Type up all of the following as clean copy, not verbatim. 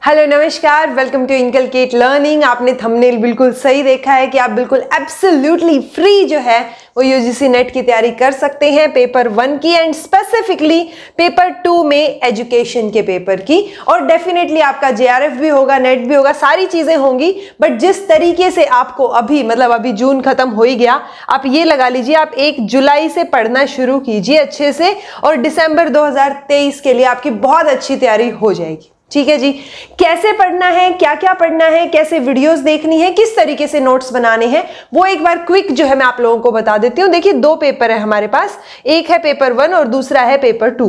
Hello नमस्कार, welcome to Inculcate learning. आपने thumbnail बिल्कुल सही देखा है कि आप बिल्कुल एब्सोल्युटली फ्री जो है वो यूजीसी नेट की तैयारी कर सकते हैं पेपर 1 की एंड स्पेसिफिकली पेपर 2 में एजुकेशन के पेपर की। और डेफिनेटली आपका जेआरएफ भी होगा, नेट भी होगा, सारी चीजें होंगी। बट जिस तरीके से आपको अभी जून खत्म हो ही गया, आप ये लगा लीजिए आप 1 जुलाई से पढ़ना शुरू कीजिए अच्छे से और दिसंबर 2023 के लिए आपकी बहुत अच्छी तैयारी हो जाएगी। ठीक है जी। कैसे पढ़ना है, क्या क्या पढ़ना है, कैसे वीडियोस देखनी है, किस तरीके से नोट्स बनाने हैं, वो एक बार क्विक जो है मैं आप लोगों को बता देती हूँ। देखिए 2 पेपर है हमारे पास, एक है पेपर 1 और दूसरा है पेपर 2।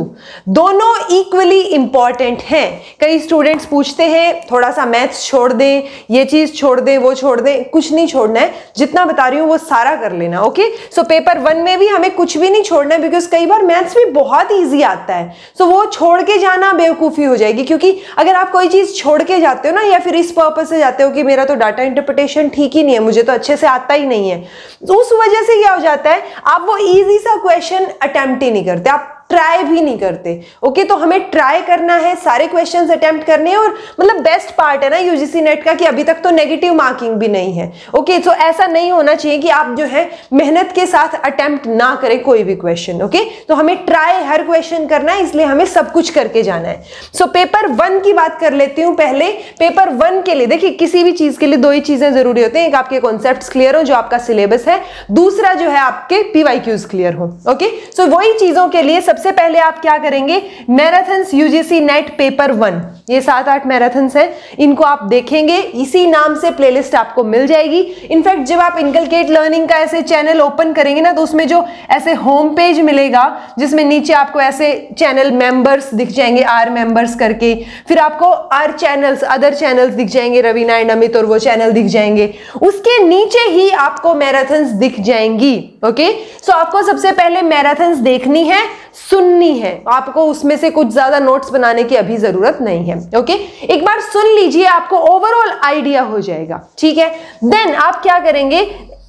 दोनों इक्वली इंपॉर्टेंट हैं। कई स्टूडेंट्स पूछते हैं थोड़ा सा मैथ्स छोड़ दें, ये चीज छोड़ दें, वो छोड़ दें। कुछ नहीं छोड़ना है, जितना बता रही हूँ वो सारा कर लेना। ओके, सो पेपर 1 में भी हमें कुछ भी नहीं छोड़ना है, बिकॉज कई बार मैथ्स भी बहुत ईजी आता है। सो वो छोड़ के जाना बेवकूफी हो जाएगी, क्योंकि अगर आप कोई चीज छोड़ के जाते हो ना, या फिर इस पर्पस से जाते हो कि मेरा तो डाटा इंटरप्रिटेशन ठीक ही नहीं है, मुझे तो अच्छे से आता ही नहीं है, तो उस वजह से क्या हो जाता है, आप वो इजी सा क्वेश्चन अटेम्प्ट ही नहीं करते, आप ट्राई भी नहीं करते। ओके, तो हमें ट्राई करना है, सारे क्वेश्चंस अटेम्प्ट करने हैं। और मतलब बेस्ट पार्ट है ना यूजीसी नेट का कि अभी तक तो नेगेटिव मार्किंग भी नहीं है। ओके, तो ऐसा नहीं होना चाहिए कि आप जो है मेहनत के साथ अटेम्प्ट ना करें कोई भी क्वेश्चन। ओके, तो हमें ट्राई हर क्वेश्चन करना है, इसलिए हमें सब कुछ करके जाना है। सो पेपर 1 की बात कर लेती हूं। पहले पेपर 1 के लिए देखिए, किसी भी चीज के लिए 2 ही चीजें जरूरी होती हैं, एक आपके कॉन्सेप्ट्स क्लियर हो जो आपका सिलेबस है, दूसरा जो है आपके पीवाईक्यूज क्लियर हो। ओके, सो वही चीजों के लिए सबसे पहले आप क्या करेंगे, मैराथन्स यूजीसी नेट पेपर 1, ये 7-8 मैराथन्स हैं, इनको आप देखेंगे। इसी नाम से प्लेलिस्ट आपको मिल जाएगी। इनफैक्ट जब आप इनकलकेट लर्निंग का ऐसे चैनल ओपन करेंगे ना, तो उसमें जो ऐसे होम पेज मिलेगा जिसमें नीचे आपको ऐसे चैनल मेंबर्स दिख जाएंगे, आर मेंबर्स करके, फिर आपको आर चैनल्स, अदर चैनल्स दिख जाएंगे, रवीना एंड अमित और वो चैनल दिख जाएंगे, उसके नीचे ही आपको मैराथन्स दिख जाएंगी। ओके, सो आपको सबसे पहले मैराथन्स देखनी है, सुननी है, आपको उसमें से कुछ ज्यादा नोट्स बनाने की अभी जरूरत नहीं है। ओके, एक बार सुन लीजिए, आपको ओवरऑल आइडिया हो जाएगा। ठीक है, देन आप क्या करेंगे,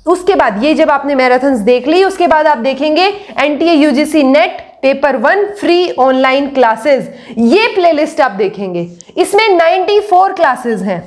उसके बाद ये जब आपने मैराथन्स देख ली, उसके बाद आप देखेंगे NTA UGC net paper 1 free online classes, ये प्लेलिस्ट आप देखेंगे। इसमें 94 क्लासेस हैं,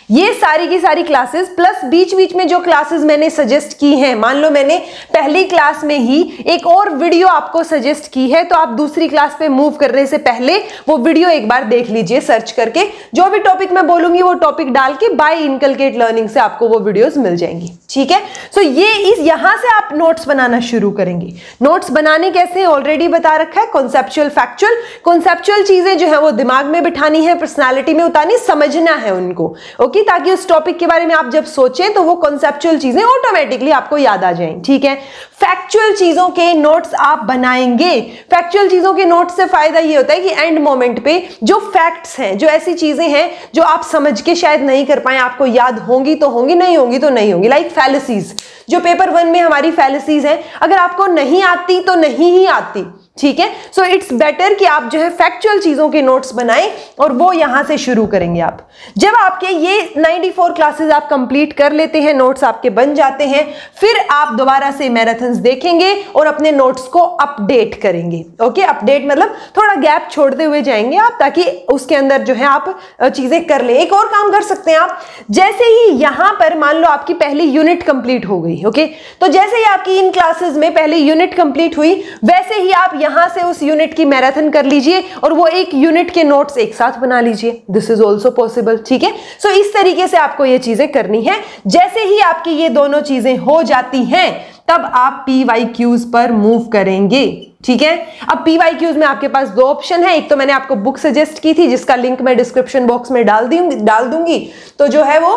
ये सारी की सारी क्लासेस प्लस बीच बीच में जो क्लासेस मैंने सजेस्ट की हैं। मान लो मैंने पहली क्लास में ही एक और वीडियो आपको सजेस्ट की है, तो आप दूसरी क्लास पे मूव करने से पहले वो वीडियो एक बार देख लीजिए, सर्च करके जो भी टॉपिक मैं बोलूंगी वो टॉपिक डाल के बाय इनकलकेट लर्निंग से आपको वो वीडियोस मिल जाएंगी। ठीक है, सो ये यहां से आप नोट्स बनाना शुरू करेंगे। नोट्स बनाने कैसे ऑलरेडी बता रखा है, कॉन्सेप्चुअल फैक्चुअल। कॉन्सेप्चुअल चीजें जो है वो दिमाग में बिठानी है, पर्सनैलिटी में उतारनी, समझना है उनको। ओके, ताकि उस टॉपिक के बारे में आप जब सोचें तो वो कॉन्सेप्चुअल चीजें ऑटोमेटिकली आपको याद आ जाएं। ठीक है, फैक्चुअल चीजों के नोट्स आप बनाएंगे। फैक्चुअल चीजों के नोट्स से फायदा ये होता है कि एंड मोमेंट पे जो फैक्ट्स हैं, जो ऐसी चीजें हैं जो आप समझ के शायद नहीं कर पाए, आपको याद होंगी तो होंगी, नहीं होंगी तो नहीं होंगी। लाइक फैलेसीज, जो पेपर 1 में हमारी फैलेसीज हैं, अगर आपको नहीं आती तो नहीं ही आती। ठीक है, सो इट्स बेटर कि आप जो है फैक्चुअल चीजों के नोट्स बनाएं और वो यहां से शुरू करेंगे आप। जब आपके ये 94 क्लासेस आप कंप्लीट कर लेते हैं, नोट्स आपके बन जाते हैं, फिर आप दोबारा से मैराथन्स देखेंगे और अपने नोट्स को अपडेट करेंगे। ओके, अपडेट मतलब थोड़ा गैप छोड़ते हुए जाएंगे आप, ताकि उसके अंदर जो है आप चीजें कर ले। एक और काम कर सकते हैं आप, जैसे ही यहां पर मान लो आपकी पहली यूनिट कंप्लीट हो गई। ओके, तो जैसे ही आपकी इन क्लासेस में पहली यूनिट कंप्लीट हुई, वैसे ही आप यहां से उस यूनिट की मैराथन कर लीजिए और वो एक यूनिट के नोट्स एक साथ बना लीजिए। This is also possible. ठीक है, सो इस तरीके से आपको ये चीजें करनी है। जैसे ही आपकी ये दोनों चीजें हो जाती हैं, तब आप पीवाईक्यूज पर मूव करेंगे। ठीक है, अब पीवाईक्यूज में आपके पास 2 ऑप्शन है। एक तो मैंने आपको बुक सजेस्ट की थी, जिसका लिंक मैं डिस्क्रिप्शन बॉक्स में डाल दूंगी। तो जो है वो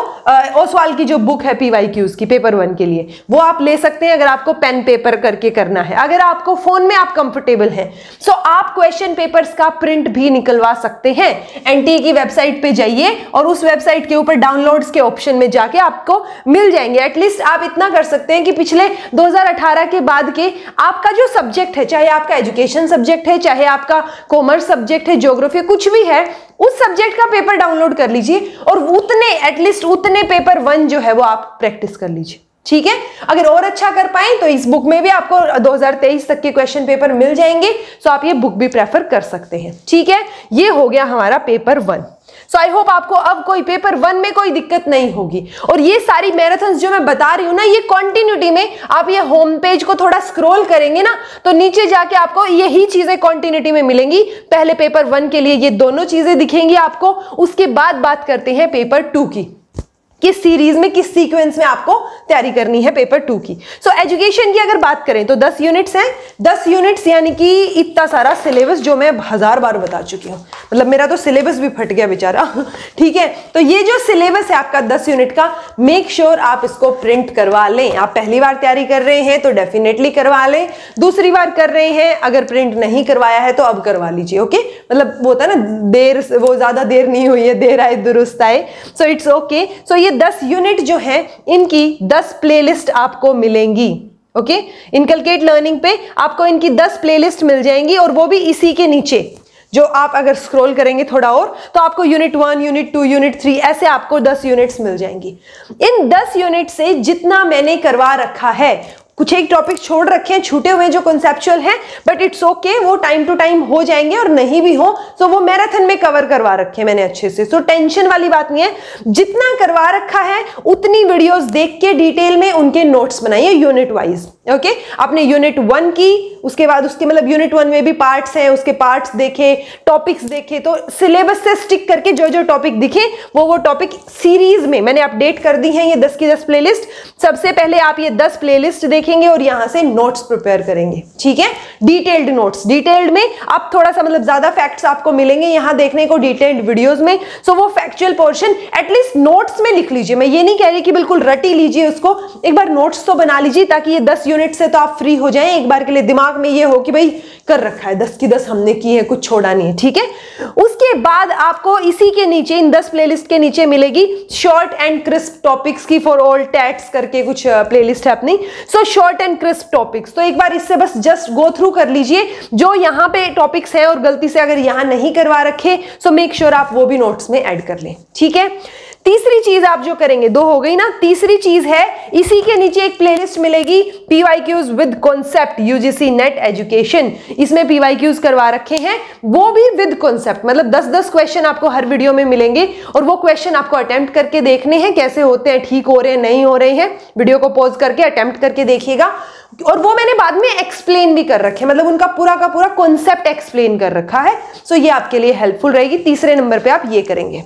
ओसवाल की जो बुक है पीवाईक्यूज की पेपर 1 के लिए, वो आप ले सकते हैं अगर आपको पेन पेपर करके करना है। अगर आपको फोन में आप कंफर्टेबल हैं, सो आप क्वेश्चन पेपर्स का प्रिंट भी निकलवा सकते हैं। एनटीए की वेबसाइट पे जाइए और उस वेबसाइट के ऊपर डाउनलोड्स के ऑप्शन में जाके आपको मिल जाएंगे। एटलीस्ट आप इतना कर सकते हैं कि पिछले 2018 के बाद के आपका जो सब्जेक्ट है, चाहे आपका एजुकेशन सब्जेक्ट है, चाहे आपका कॉमर्स सब्जेक्ट है, ज्योग्राफी कुछ भी है, उस सब्जेक्ट का पेपर डाउनलोड कर लीजिए और उतने एटलीस्ट उतने पेपर 1 जो है वो आप प्रैक्टिस कर लीजिए। ठीक है, अगर और अच्छा कर पाए तो इस बुक में भी आपको 2023 तक के क्वेश्चन पेपर मिल जाएंगे, सो आप ये बुक भी प्रेफर कर सकते हैं। ठीक है, ये हो गया हमारा पेपर 1। सो आई होप आपको अब कोई पेपर 1 में कोई दिक्कत नहीं होगी। और ये सारी मैराथन्स जो मैं बता रही हूं ना, ये कंटिन्यूटी में आप ये होम पेज को थोड़ा स्क्रॉल करेंगे ना तो नीचे जाके आपको यही चीजें कंटिन्यूटी में मिलेंगी। पहले पेपर 1 के लिए ये दोनों चीजें दिखेंगी आपको, उसके बाद बात करते हैं पेपर 2 की, किस सीरीज में किस सीक्वेंस में आपको तैयारी करनी है पेपर 2 की। सो एजुकेशन की अगर बात करें तो 10 यूनिट्स हैं। 10 यूनिट्स यानी कि इतना सारा सिलेबस जो मैं 1000 बार बता चुकी हूं, मतलब मेरा तो सिलेबस भी फट गया बेचारा। ठीक है, तो ये जो सिलेबस है आपका 10 यूनिट का, मेक श्योर आप इसको प्रिंट करवा लें। आप पहली बार तैयारी कर रहे हैं तो डेफिनेटली करवा लें, दूसरी बार कर रहे हैं अगर प्रिंट नहीं करवाया है तो अब करवा लीजिए। ओके, मतलब वो होता है ना, देर वो ज्यादा देर नहीं हुई है, देर आए दुरुस्त आए। So it's okay. सो ये 10 यूनिट जो है इनकी 10 प्लेलिस्ट आपको मिलेंगी। ओके, इनकलकेट लर्निंग पे आपको इनकी 10 प्लेलिस्ट मिल जाएंगी, और वो भी इसी के नीचे जो आप अगर स्क्रॉल करेंगे थोड़ा और तो आपको यूनिट 1, यूनिट 2, यूनिट 3 ऐसे आपको 10 यूनिट्स मिल जाएंगी। इन 10 यूनिट से जितना मैंने करवा रखा है, कुछ एक टॉपिक छोड़ रखे हैं, छूटे हुए जो कॉन्सेप्चुअल हैं, बट इट्स ओके, वो टाइम टू टाइम हो जाएंगे, और नहीं भी हो तो वो मैराथन में कवर करवा रखे हैं मैंने अच्छे से। सो टेंशन वाली बात नहीं है, जितना करवा रखा है उतनी वीडियोस देख के डिटेल में उनके नोट्स बनाइए यूनिट वाइज। ओके, आपने यूनिट 1 की, उसके बाद उसके मतलब यूनिट 1 में भी पार्ट्स हैं, उसके पार्ट्स देखे, टॉपिक्स देखे, तो सिलेबस से स्टिक करके जो जो टॉपिक दिखे वो टॉपिक सीरीज में मैंने अपडेट कर दी है। ये 10 की 10 प्लेलिस्ट, सबसे पहले आप ये 10 प्लेलिस्ट देखेंगे और यहां से नोट्स प्रिपेयर करेंगे। ठीक है, डिटेल्ड नोट्स, डिटेल्ड में आप थोड़ा सा मतलब ज्यादा फैक्ट्स आपको मिलेंगे यहां देखने को डिटेल्ड वीडियोस में। सो वो फैक्चुअल पोर्शन एटलीस्ट नोट्स में लिख लीजिए। मैं ये नहीं कह रही कि बिल्कुल रट ही लीजिए उसको, एक बार नोट्स तो बना लीजिए ताकि ये 10 यूनिट से तो आप फ्री हो जाएं। एक बार के लिए दिमाग में ये हो कि भाई कर रखा है, 10 की 10 हमने की है, कुछ छोड़ा नहीं है। ठीक है, उसके बाद आपको इसी के नीचे, इन 10 प्लेलिस्ट के नीचे मिलेगी शॉर्ट एंड क्रिस्प टॉपिक्स की फॉर ऑल टैट्स करके कुछ प्लेलिस्ट है अपनी। So short and crisp topics, तो एक बार इससे बस जस्ट गो थ्रू कर लीजिए जो यहां पे टॉपिक्स हैं, और गलती से अगर यहां नहीं करवा रखे सो मेक श्योर आप वो भी नोट्स में ऐड कर लें। ठीक है, तीसरी चीज आप जो करेंगे, 2 हो गई ना, तीसरी चीज है इसी के नीचे एक प्लेलिस्ट मिलेगी PYQs with concept UGC net education. इसमें PYQs करवा रखे हैं, वो भी विद कॉन्सेप्ट, मतलब 10-10 क्वेश्चन आपको हर वीडियो में मिलेंगे, और वो क्वेश्चन आपको अटेम्प्ट करके देखने हैं कैसे होते हैं, ठीक हो रहे हैं नहीं हो रहे हैं। वीडियो को पॉज करके अटेम्प्ट करके देखिएगा, और वो मैंने बाद में एक्सप्लेन भी कर रखे, मतलब उनका पूरा का पूरा कॉन्सेप्ट एक्सप्लेन कर रखा है। सो ये आपके लिए हेल्पफुल रहेगी। तीसरे नंबर पे आप ये करेंगे।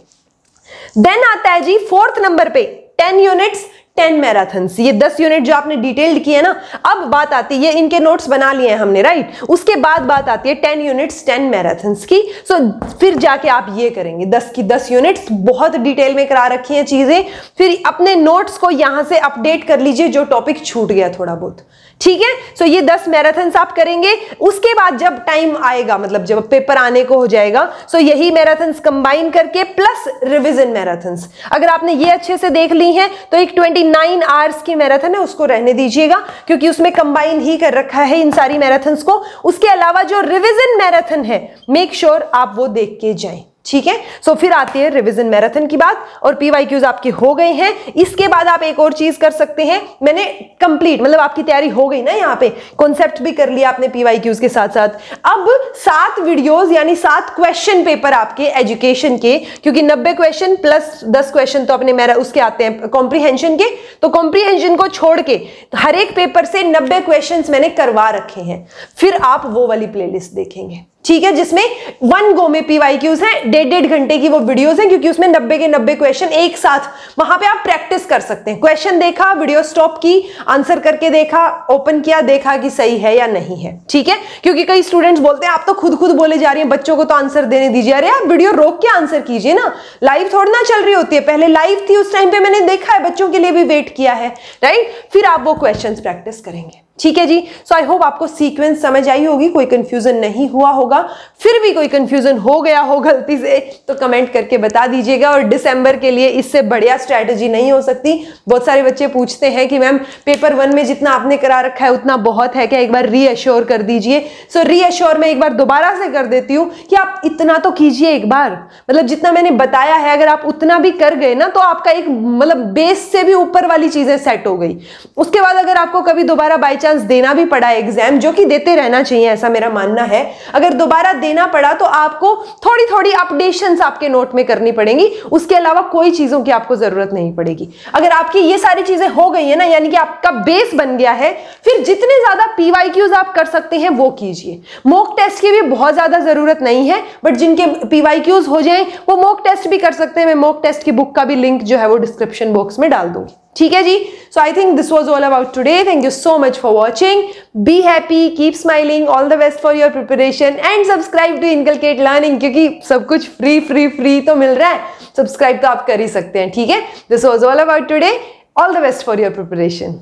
देन आता है जी 4th नंबर पे 10 यूनिट्स 10 मैराथन्स। ये 10 यूनिट जो आपने डिटेल्ड किए ना, अब बात आती है, ये इनके नोट्स बना लिए हैं हमने, राइट। उसके बाद बात आती है 10 यूनिट्स 10 मैराथन्स की। सो फिर जाके आप ये करेंगे 10 की 10 यूनिट्स, बहुत डिटेल में करा रखी हैं चीजें। फिर अपने नोट्स को यहां से अपडेट कर लीजिए जो टॉपिक छूट गया थोड़ा बहुत। ठीक है, सो ये 10 मैराथन्स आप करेंगे। उसके बाद जब टाइम आएगा, मतलब जब पेपर आने को हो जाएगा, सो यही मैराथन्स कंबाइन करके प्लस रिवीजन मैराथन्स, अगर आपने ये अच्छे से देख ली हैं तो एक 29 आवर्स की मैराथन है, उसको रहने दीजिएगा क्योंकि उसमें कंबाइन ही कर रखा है इन सारी मैराथन्स को। उसके अलावा जो रिवीजन मैराथन है, मेक श्योर आप वो देख के जाएं। ठीक है, सो फिर आती है रिवीजन मैराथन की बात, और PYQs आपके हो गए हैं। इसके बाद आप एक और चीज कर सकते हैं, मैंने कंप्लीट मतलब आपकी तैयारी हो गई ना, यहाँ पे कॉन्सेप्ट भी कर लिया आपने PYQs के साथ साथ। अब 7 वीडियोस यानी 7 क्वेश्चन पेपर आपके एजुकेशन के, क्योंकि 90 क्वेश्चन प्लस 10 क्वेश्चन तो अपने मेरा उसके आते हैं कॉम्प्रीहेंशन के, तो कॉम्प्रीहेंशन को छोड़ के हर एक पेपर से 90 क्वेश्चन मैंने करवा रखे हैं। फिर आप वो वाली प्लेलिस्ट देखेंगे, ठीक है, जिसमें 1 गो में PYQs है, 1.5 घंटे की वो वीडियोस हैं, क्योंकि उसमें 90 के 90 क्वेश्चन एक साथ, वहां पे आप प्रैक्टिस कर सकते हैं। क्वेश्चन देखा, वीडियो स्टॉप की, आंसर करके देखा, ओपन किया, देखा कि सही है या नहीं है। ठीक है, क्योंकि कई स्टूडेंट्स बोलते हैं आप तो खुद बोले जा रही हैं, बच्चों को तो आंसर देने दीजिए। अरे आप वीडियो रोक के आंसर कीजिए ना, लाइव थोड़ी ना चल रही होती है। पहले लाइव थी, उस टाइम पे मैंने देखा है, बच्चों के लिए भी वेट किया है, राइट। फिर आप वो क्वेश्चन प्रैक्टिस करेंगे। ठीक है जी, सो आई होप आपको सीक्वेंस समझ आई होगी, कोई कंफ्यूजन नहीं हुआ होगा। फिर भी कोई कंफ्यूजन हो गया हो गलती से तो कमेंट करके बता दीजिएगा। और दिसंबर के लिए इससे बढ़िया स्ट्रैटेजी नहीं हो सकती। बहुत सारे बच्चे पूछते हैं कि मैम पेपर 1 में जितना आपने करा रखा है उतना बहुत है क्या, एक बार रीअश्योर कर दीजिए। सो रीअश्योर मैं एक बार दोबारा से कर देती हूँ कि आप इतना तो कीजिए एक बार, मतलब जितना मैंने बताया है अगर आप उतना भी कर गए ना तो आपका एक मतलब बेस से भी ऊपर वाली चीजें सेट हो गई। उसके बाद अगर आपको कभी दोबारा बाई चांस देना भी पड़ा एग्जाम, जो कि देते रहना चाहिए ऐसा मेरा मानना है, अगर दोबारा देना पड़ा तो आपको थोड़ी थोड़ी अपडेशंस आपके नोट में करनी पड़ेंगी, उसके अलावा कोई चीजों की आपको जरूरत नहीं पड़ेगी। अगर आपकी ये सारी चीजें हो गई है ना, यानी कि आपका बेस बन गया है, फिर जितने ज्यादा पीवाईक्यूज आप कर सकते हैं वो कीजिए। मॉक टेस्ट की भी बहुत ज्यादा जरूरत नहीं है, बट जिनके पीवाईक्यूज हो जाएं वो मॉक टेस्ट भी कर सकते हैं। मैं मॉक टेस्ट की बुक का भी लिंक जो है वो डिस्क्रिप्शन बॉक्स में डाल दूंगी, ठीक है जी। So I think this was all about today. Thank you so much for watching. Be happy, keep smiling, all the best for your preparation and subscribe to Inculcate Learning, क्योंकि सब कुछ free free free तो मिल रहा है, subscribe तो आप कर ही सकते हैं, ठीक है। This was all about today. All the best for your preparation.